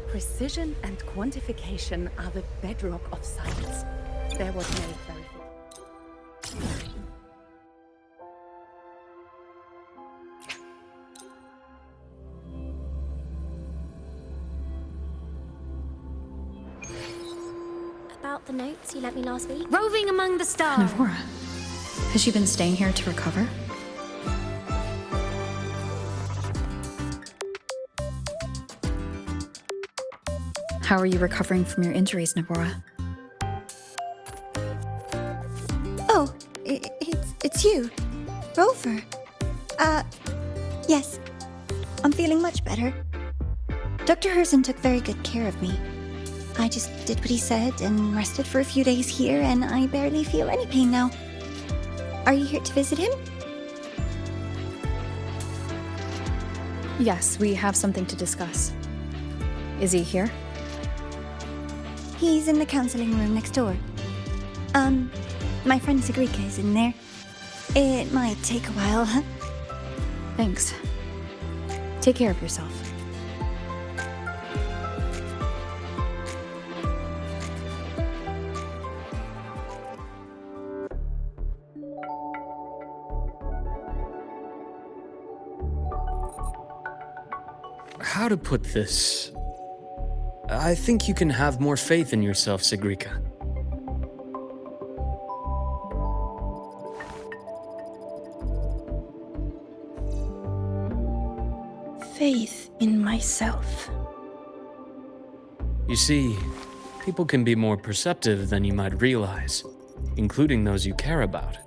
Precision and quantification are the bedrock of science. There was no verification. About the notes you lent me last week? Roving among the stars. Navora, has she been staying here to recover? How are you recovering from your injuries, Navora? Oh, it's you. Rover. Yes. I'm feeling much better. Dr. Herssen took very good care of me. I just did what he said and rested for a few days here, and I barely feel any pain now. Are you here to visit him? Yes, we have something to discuss. Is he here? He's in the counseling room next door. My friend Sigrika is in there. It might take a while. Thanks. Take care of yourself. How to put this? I think you can have more faith in yourself, Sigrika. Faith in myself. You see, people can be more perceptive than you might realize, including those you care about.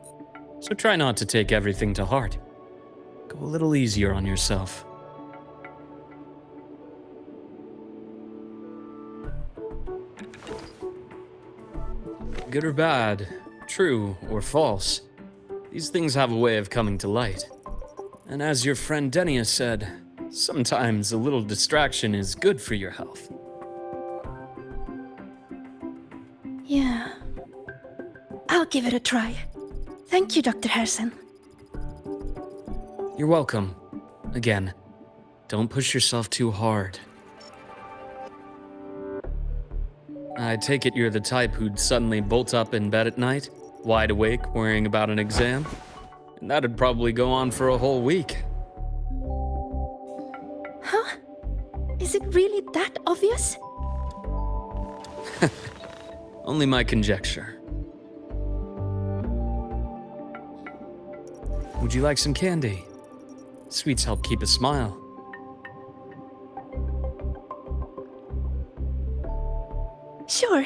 So try not to take everything to heart. Go a little easier on yourself. Good or bad, true or false, these things have a way of coming to light. And as your friend Denia said, sometimes a little distraction is good for your health. Yeah. I'll give it a try. Thank you, Dr. Herssen. You're welcome. Again, don't push yourself too hard. I take it you're the type who'd suddenly bolt up in bed at night, wide awake, worrying about an exam? And that'd probably go on for a whole week. Huh? Is it really that obvious? Only my conjecture. Would you like some candy? Sweets help keep a smile. Sure.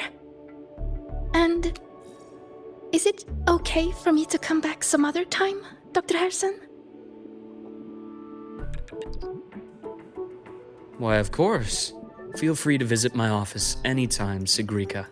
And is it okay for me to come back some other time, Dr. Herssen? Why, of course. Feel free to visit my office anytime, Sigrika.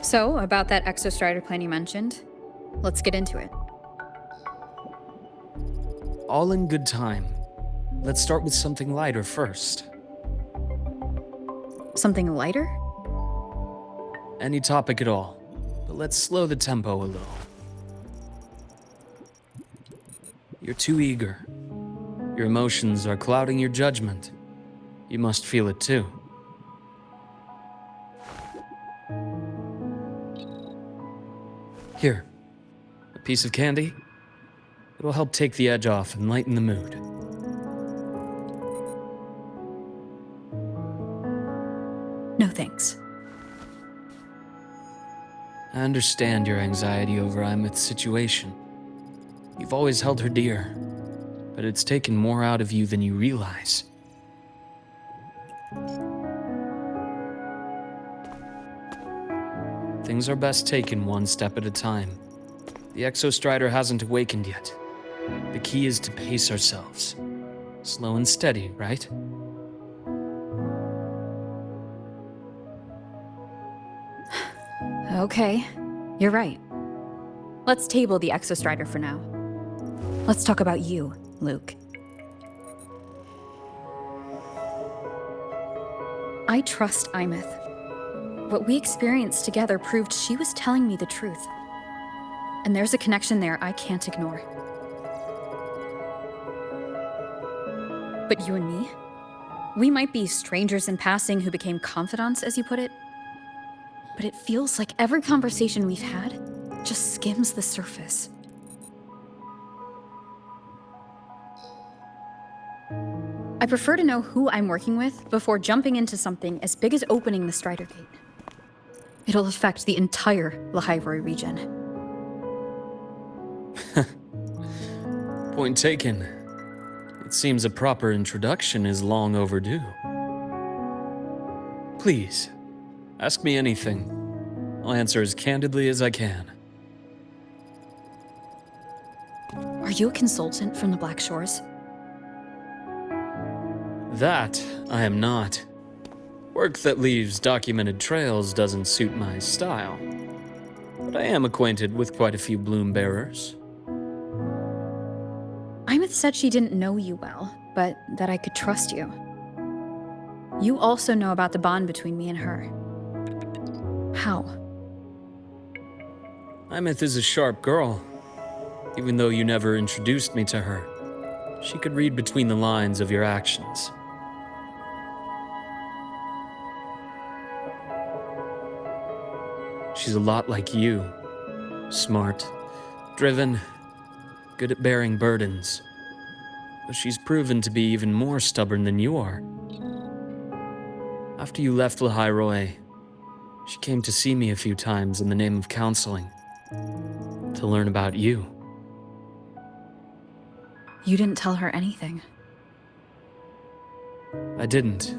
So, about that exostrider plan you mentioned, let's get into it. All in good time. Let's start with something lighter first. Something lighter? Any topic at all, but let's slow the tempo a little. You're too eager. Your emotions are clouding your judgment. You must feel it too. Here, a piece of candy. It'll help take the edge off and lighten the mood. No thanks. I understand your anxiety over Imeth's situation. You've always held her dear, but it's taken more out of you than you realize. Things are best taken one step at a time. The Exostrider hasn't awakened yet. The key is to pace ourselves. Slow and steady, right? Okay, you're right. Let's table the Exostrider for now. Let's talk about you, Luuk. I trust Imeth. What we experienced together proved she was telling me the truth. And there's a connection there I can't ignore. But you and me? We might be strangers in passing who became confidants, as you put it. But it feels like every conversation we've had just skims the surface. I prefer to know who I'm working with before jumping into something as big as opening the Strider Gate. It'll affect the entire Lahairoi region. Point taken. It seems a proper introduction is long overdue. Please, ask me anything. I'll answer as candidly as I can. Are you a consultant from the Black Shores? That I am not. Work that leaves documented trails doesn't suit my style. But I am acquainted with quite a few bloom bearers. Imeth said she didn't know you well, but that I could trust you. You also know about the bond between me and her. How? Imeth is a sharp girl. Even though you never introduced me to her, she could read between the lines of your actions. She's a lot like you. Smart, driven, good at bearing burdens. But she's proven to be even more stubborn than you are. After you left Lahairoi, she came to see me a few times in the name of counseling, to learn about you. You didn't tell her anything. I didn't.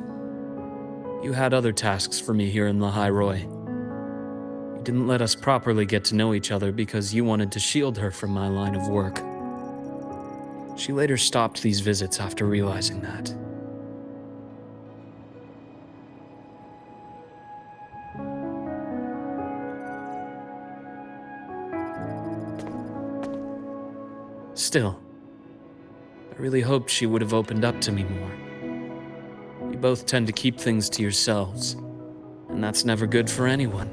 You had other tasks for me here in Lahairoi. You didn't let us properly get to know each other because you wanted to shield her from my line of work. She later stopped these visits after realizing that. Still, I really hoped she would have opened up to me more. You both tend to keep things to yourselves, and that's never good for anyone.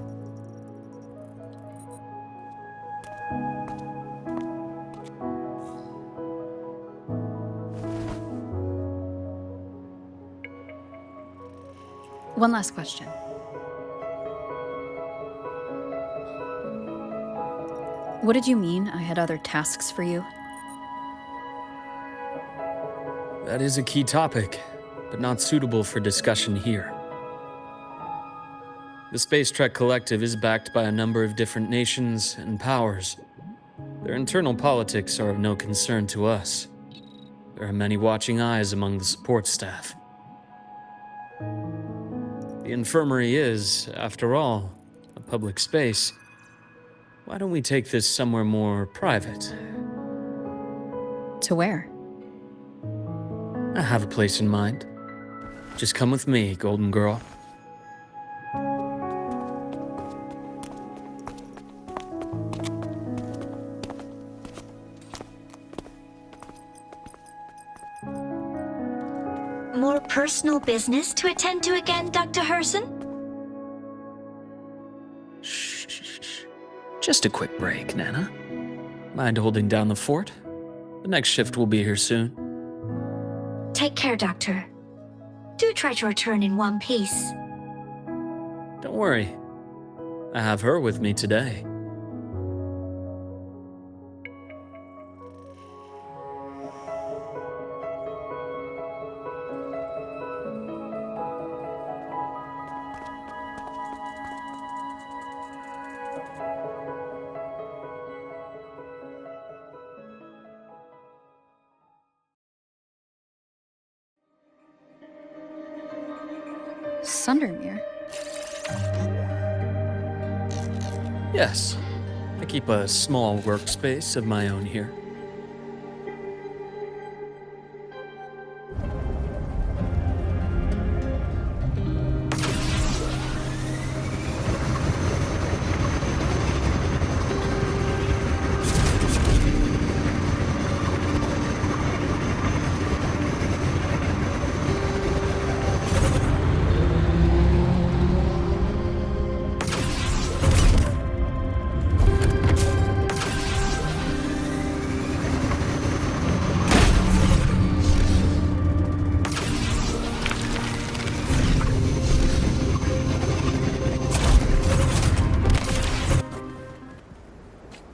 One last question. What did you mean I had other tasks for you? That is a key topic, but not suitable for discussion here. The Space Trek Collective is backed by a number of different nations and powers. Their internal politics are of no concern to us. There are many watching eyes among the support staff. The infirmary is, after all, a public space. Why don't we take this somewhere more private? To where? I have a place in mind. Just come with me, Golden Girl. More personal business to attend to again, Dr. Herssen? Shh. Just a quick break, Nana. Mind holding down the fort? The next shift will be here soon. Take care, Doctor. Do try to return in one piece. Don't worry. I have her with me today. Sundermere? Yes. I keep a small workspace of my own here.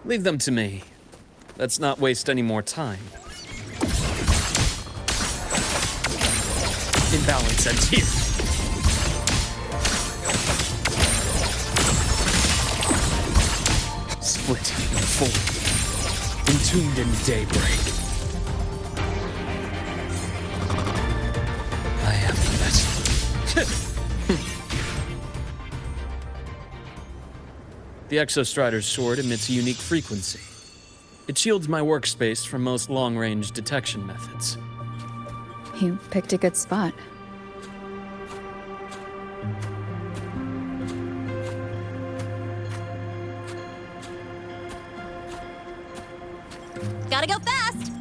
Leave them to me. Let's not waste any more time. Imbalance ends here. Split in four. Entombed in daybreak. I am the best. The Exostrider's sword emits a unique frequency. It shields my workspace from most long-range detection methods. You picked a good spot. Gotta go fast!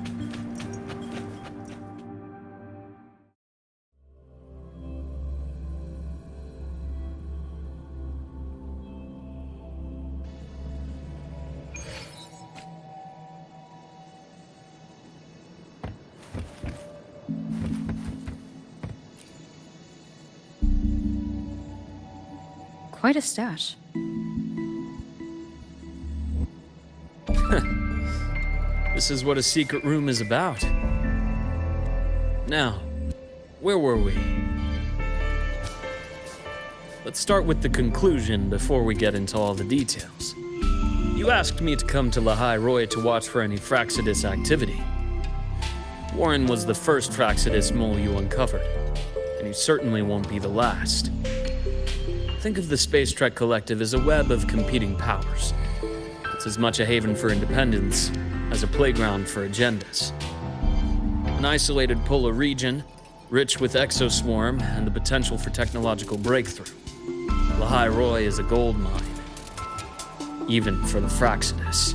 Quite a stash. This is what a secret room is about. Now, where were we? Let's start with the conclusion before we get into all the details. You asked me to come to Lahai Roy to watch for any Fraxidus activity. Warren was the first Fraxidus mole you uncovered, and he certainly won't be the last. Think of the Space Trek Collective as a web of competing powers. It's as much a haven for independence as a playground for agendas. An isolated polar region, rich with exoswarm and the potential for technological breakthrough. Lahai Roy is a gold mine, even for the Fraxidus.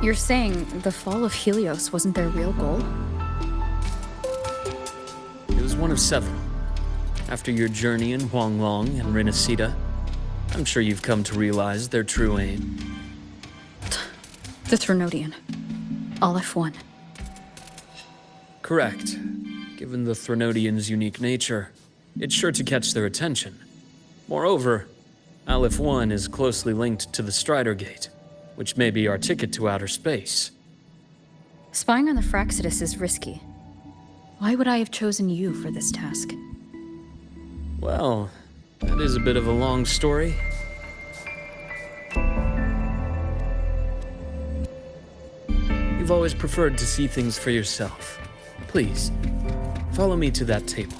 You're saying the fall of Helios wasn't their real goal? It was one of several. After your journey in Huanglong and Renacita, I'm sure you've come to realize their true aim. The Threnodian. Aleph 1. Correct. Given the Threnodian's unique nature, it's sure to catch their attention. Moreover, Aleph 1 is closely linked to the Strider Gate, which may be our ticket to outer space. Spying on the Fraxidus is risky. Why would I have chosen you for this task? Well, that is a bit of a long story. You've always preferred to see things for yourself. Please, follow me to that table.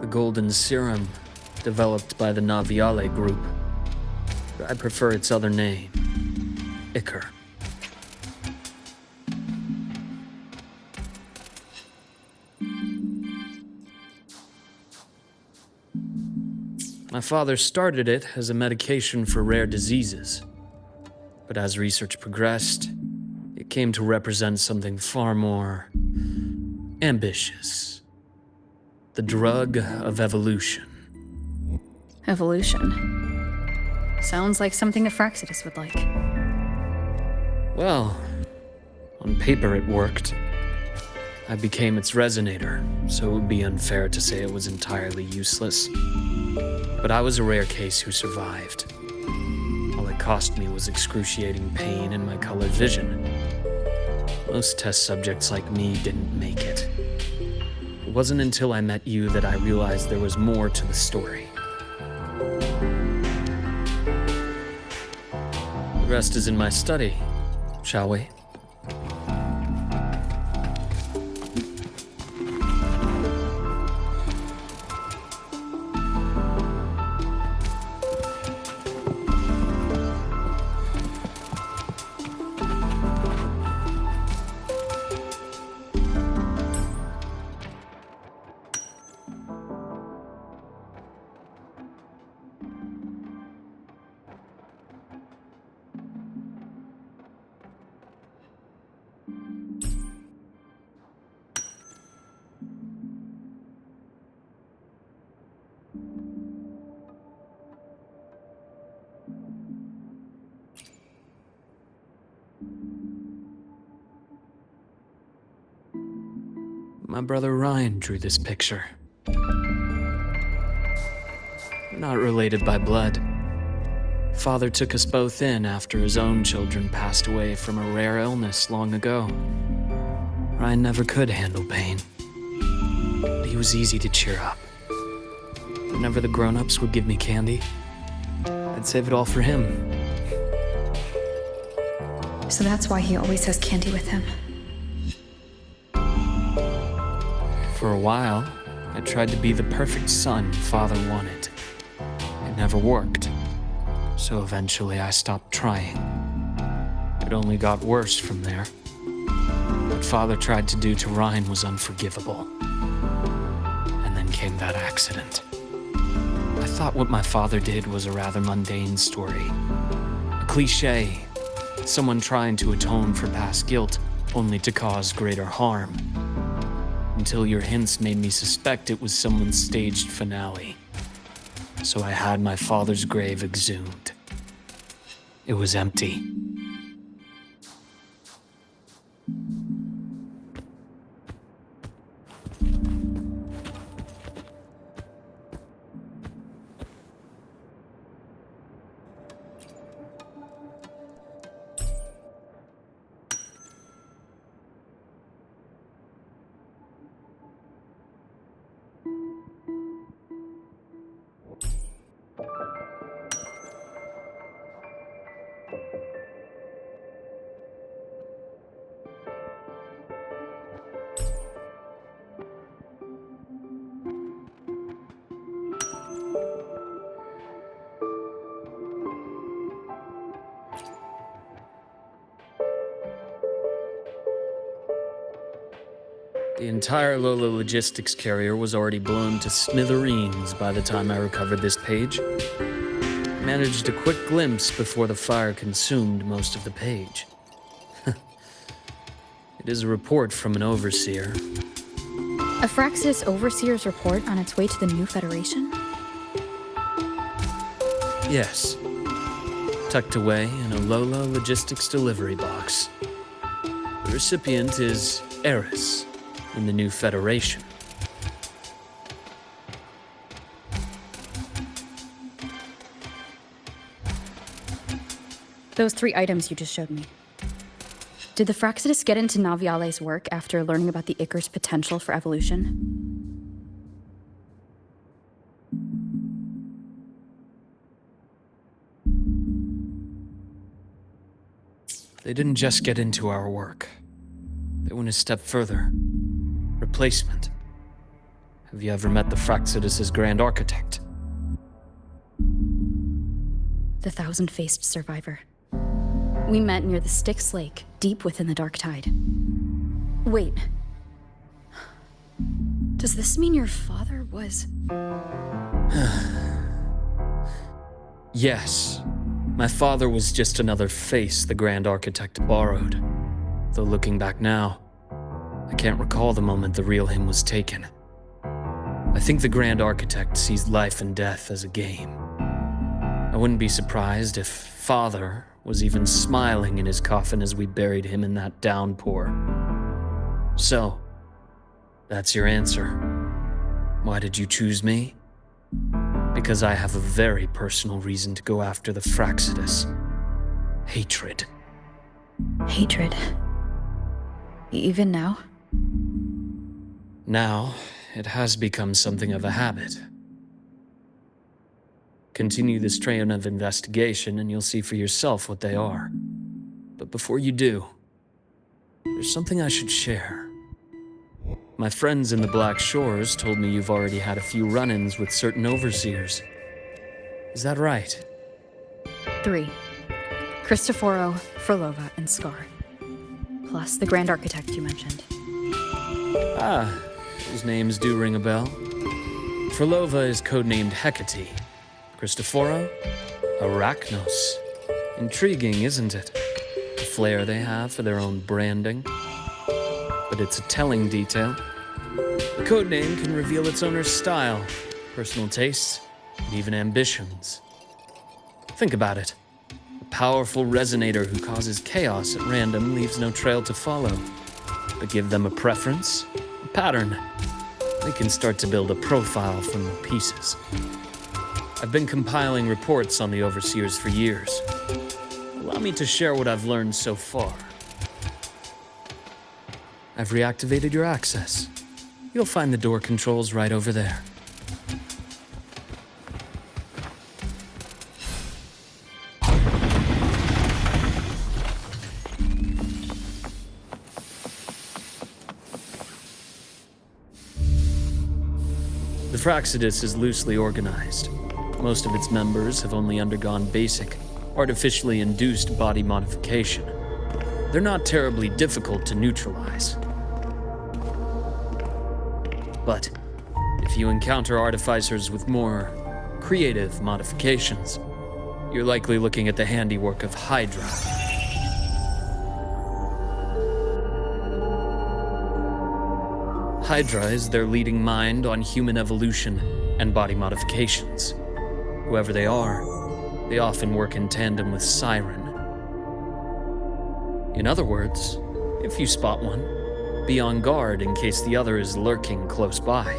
The golden serum, developed by the Naviale group. I prefer its other name, Ichor. My father started it as a medication for rare diseases. But as research progressed, it came to represent something far more ambitious. The drug of evolution. Evolution. Sounds like something a Fraxidus would like. Well, on paper it worked. I became its resonator, so it would be unfair to say it was entirely useless. But I was a rare case who survived. All it cost me was excruciating pain and my colored vision. Most test subjects like me didn't make it. It wasn't until I met you that I realized there was more to the story. The rest is in my study, shall we? My brother Ryan drew this picture. We're not related by blood. Father took us both in after his own children passed away from a rare illness long ago. Ryan never could handle pain, but he was easy to cheer up. Whenever the grown-ups would give me candy, I'd save it all for him. So that's why he always has candy with him. For a while, I tried to be the perfect son Father wanted. It never worked, so eventually I stopped trying. It only got worse from there. What Father tried to do to Ryan was unforgivable. And then came that accident. I thought what my father did was a rather mundane story. A cliché, someone trying to atone for past guilt only to cause greater harm. Until your hints made me suspect it was someone's staged finale. So I had my father's grave exhumed. It was empty. The entire Lola logistics carrier was already blown to smithereens by the time I recovered this page. I managed a quick glimpse before the fire consumed most of the page. It is a report from an overseer. A Fraxis Overseer's report on its way to the new Federation? Yes. Tucked away in a Lola logistics delivery box. The recipient is Eris in the new Federation. Those 3 items you just showed me. Did the Fraxidus get into Naviale's work after learning about the Icar's potential for evolution? They didn't just get into our work. They went a step further. Replacement. Have you ever met the Fraxidus' Grand Architect? The thousand-faced survivor. We met near the Styx Lake, deep within the Dark Tide. Wait. Does this mean your father was... Yes. My father was just another face the Grand Architect borrowed. Though looking back now, I can't recall the moment the real him was taken. I think the Grand Architect sees life and death as a game. I wouldn't be surprised if Father was even smiling in his coffin as we buried him in that downpour. So, that's your answer. Why did you choose me? Because I have a very personal reason to go after the Fraxidus. Hatred. Hatred. Even now? Now, it has become something of a habit. Continue this train of investigation and you'll see for yourself what they are. But before you do, there's something I should share. My friends in the Black Shores told me you've already had a few run-ins with certain overseers. Is that right? 3. Cristoforo, Frolova, and Scar. Plus the Grand Architect you mentioned. Ah, those names do ring a bell. Frolova is codenamed Hecate. Cristoforo? Arachnos. Intriguing, isn't it? The flair they have for their own branding. But it's a telling detail. The codename can reveal its owner's style, personal tastes, and even ambitions. Think about it. A powerful resonator who causes chaos at random leaves no trail to follow. But give them a preference, a pattern, we can start to build a profile from the pieces. I've been compiling reports on the Overseers for years. Allow me to share what I've learned so far. I've reactivated your access. You'll find the door controls right over there. The Fraxidus is loosely organized. Most of its members have only undergone basic, artificially induced body modification. They're not terribly difficult to neutralize. But if you encounter artificers with more creative modifications, you're likely looking at the handiwork of Hydra. Hydra is their leading mind on human evolution and body modifications. Whoever they are, they often work in tandem with Siren. In other words, if you spot one, be on guard in case the other is lurking close by.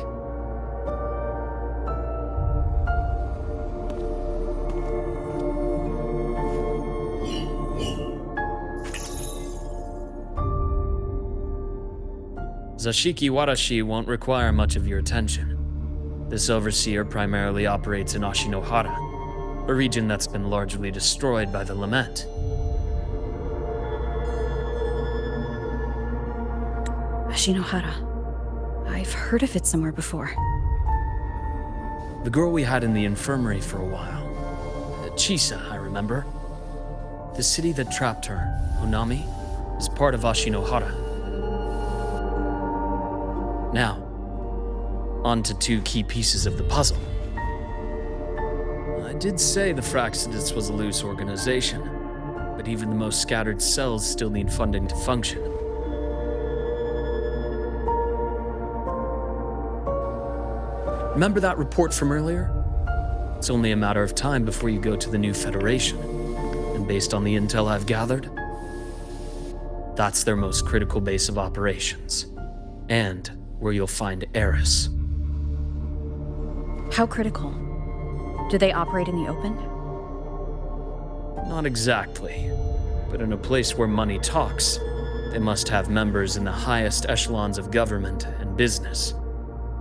Zashiki Warashi won't require much of your attention. This overseer primarily operates in Ashinohara, a region that's been largely destroyed by the Lament. Ashinohara. I've heard of it somewhere before. The girl we had in the infirmary for a while. Chisa, I remember. The city that trapped her, Onami, is part of Ashinohara. Now, on to two key pieces of the puzzle. I did say the Fraxidus was a loose organization, but even the most scattered cells still need funding to function. Remember that report from earlier? It's only a matter of time before you go to the new Federation, and based on the intel I've gathered, that's their most critical base of operations, and where you'll find Eris. How critical? Do they operate in the open? Not exactly, but in a place where money talks, they must have members in the highest echelons of government and business.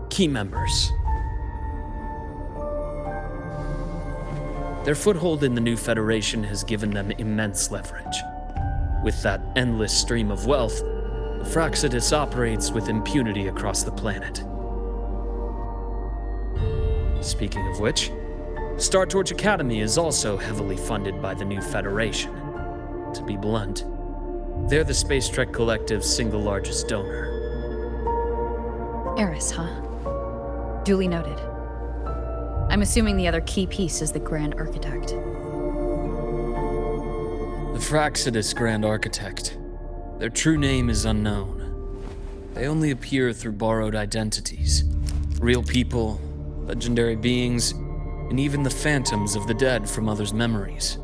Key members. Their foothold in the new Federation has given them immense leverage. With that endless stream of wealth, the Fraxidus operates with impunity across the planet. Speaking of which, Star Torch Academy is also heavily funded by the new Federation. To be blunt, they're the Space Trek Collective's single largest donor. Eris, huh? Duly noted. I'm assuming the other key piece is the Grand Architect. The Fraxidus Grand Architect. Their true name is unknown. They only appear through borrowed identities. Real people, legendary beings, and even the phantoms of the dead from others' memories.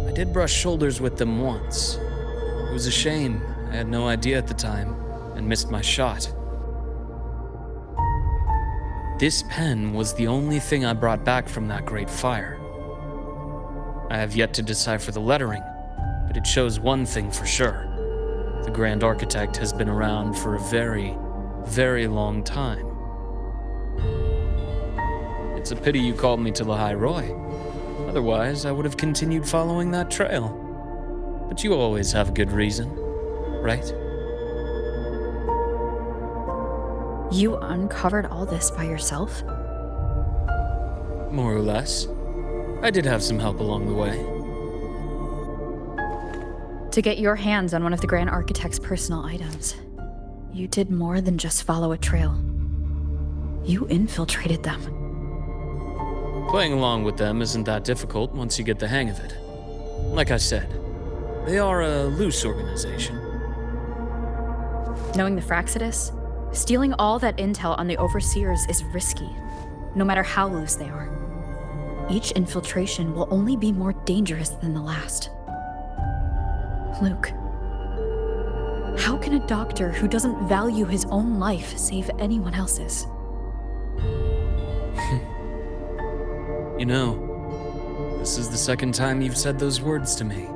I did brush shoulders with them once. It was a shame. I had no idea at the time, and missed my shot. This pen was the only thing I brought back from that great fire. I have yet to decipher the lettering, but it shows one thing for sure. The Grand Architect has been around for a very, very long time. It's a pity you called me to the High Roy. Otherwise, I would have continued following that trail. But you always have a good reason, right? You uncovered all this by yourself? More or less. I did have some help along the way. To get your hands on one of the Grand Architect's personal items, you did more than just follow a trail. You infiltrated them. Playing along with them isn't that difficult once you get the hang of it. Like I said, they are a loose organization. Knowing the Fraxidus, stealing all that intel on the Overseers is risky, no matter how loose they are. Each infiltration will only be more dangerous than the last. Luuk, How can a doctor who doesn't value his own life save anyone else's? You know, this is the second time you've said those words to me.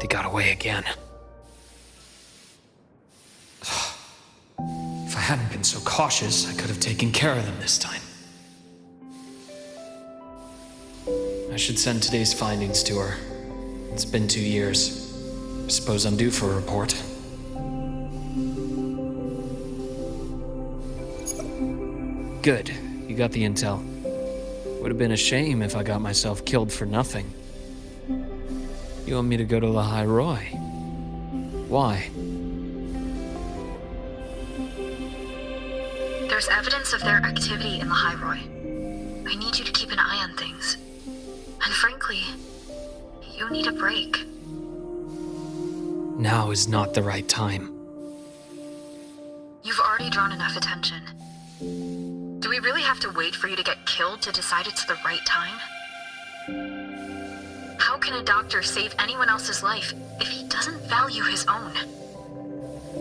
They got away again. If I hadn't been so cautious, I could have taken care of them this time. I should send today's findings to her. It's been 2 years. I suppose I'm due for a report. Good. You got the intel. Would have been a shame if I got myself killed for nothing. You want me to go to Lahai Roy? Why? There's evidence of their activity in Lahai Roy. I need you to keep an eye on things. And frankly, you need a break. Now is not the right time. You've already drawn enough attention. Do we really have to wait for you to get killed to decide it's the right time? How can a doctor save anyone else's life if he doesn't value his own?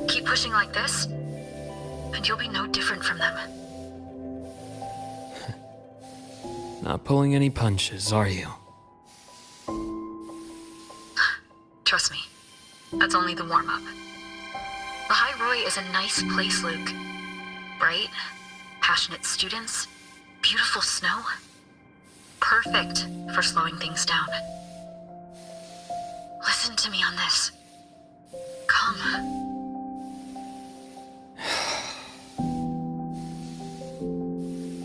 Keep pushing like this, and you'll be no different from them. Not pulling any punches, are you? Trust me, that's only the warm-up. Lahai Roy is a nice place, Luke. Bright, passionate students, beautiful snow. Perfect for slowing things down. Listen to me on this. Come.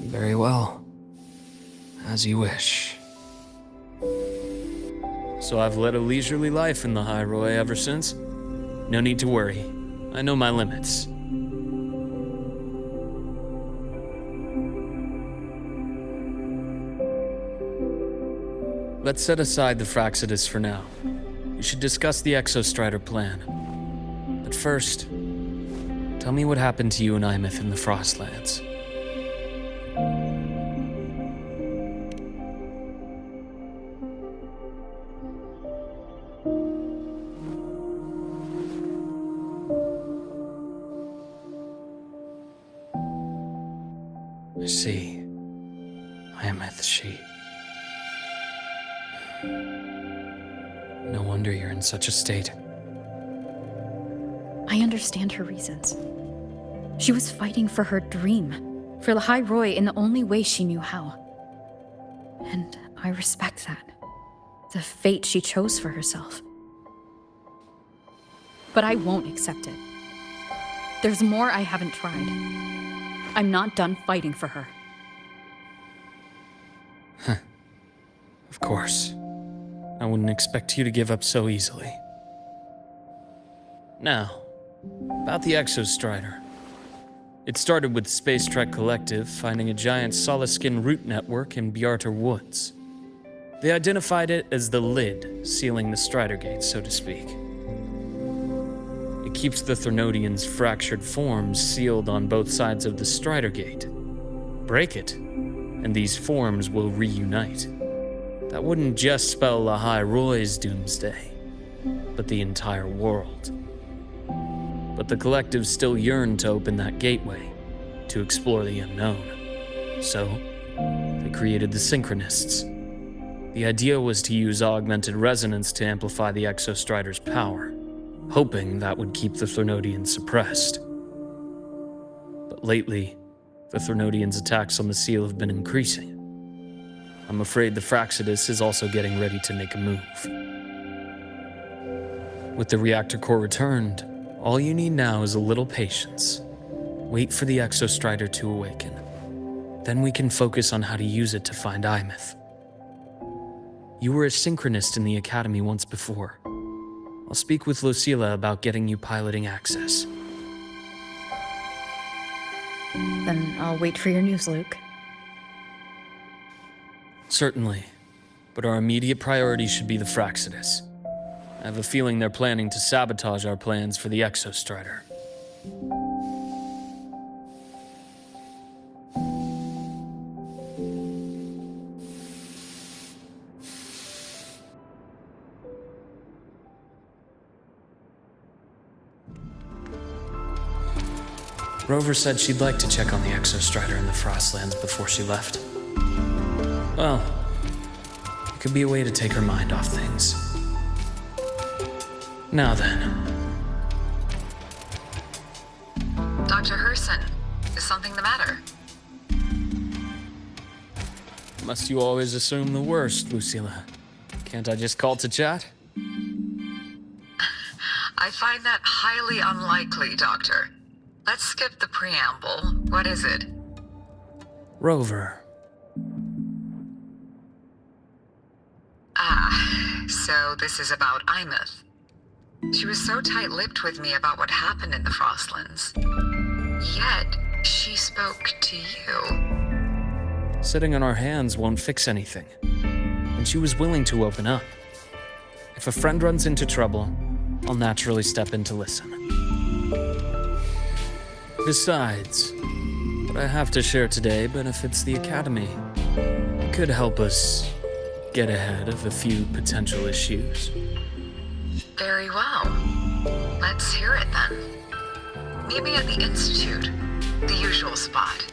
Very well. As you wish. So I've led a leisurely life in the High Roy ever since. No need to worry. I know my limits. Let's set aside the Fraxidus for now. We should discuss the Exostrider plan. But first, tell me what happened to you and Imeth in the Frostlands. I see. Imeth, she... No wonder you're in such a state. I understand her reasons. She was fighting for her dream, for Lahai Roy in the only way she knew how. And I respect that. The fate she chose for herself. But I won't accept it. There's more I haven't tried. I'm not done fighting for her. Of course. I wouldn't expect you to give up so easily. Now, about the Exostrider. It started with Space Trek Collective finding a giant solid-skin root network in Bjarter Woods. They identified it as the lid, sealing the Strider Gate, so to speak. It keeps the Threnodians' fractured forms sealed on both sides of the Strider Gate. Break it, and these forms will reunite. That wouldn't just spell Lahai Roy's doomsday, but the entire world. But the Collective still yearned to open that gateway, to explore the unknown. So, they created the Synchronists. The idea was to use augmented resonance to amplify the Exostrider's power, hoping that would keep the Threnodians suppressed. But lately, the Threnodians' attacks on the seal have been increasing. I'm afraid the Fraxidus is also getting ready to make a move. With the reactor core returned, all you need now is a little patience. Wait for the Exostrider to awaken. Then we can focus on how to use it to find Imeth. You were a synchronist in the Academy once before. I'll speak with Lucilla about getting you piloting access. Then I'll wait for your news, Luke. Certainly, but our immediate priority should be the Fraxidus. I have a feeling they're planning to sabotage our plans for the Exostrider. Rover said she'd like to check on the Exostrider in the Frostlands before she left. Well, it could be a way to take her mind off things. Now then. Dr. Herssen, is something the matter? Must you always assume the worst, Lucilla? Can't I just call to chat? I find that highly unlikely, Doctor. Let's skip the preamble. What is it? Rover. So this is about Imeth. She was so tight-lipped with me about what happened in the Frostlands. Yet, she spoke to you. Sitting on our hands won't fix anything. And she was willing to open up. If a friend runs into trouble, I'll naturally step in to listen. Besides, what I have to share today benefits the Academy. It could help us get ahead of a few potential issues. Very well. Let's hear it then. Meet me at the Institute, the usual spot.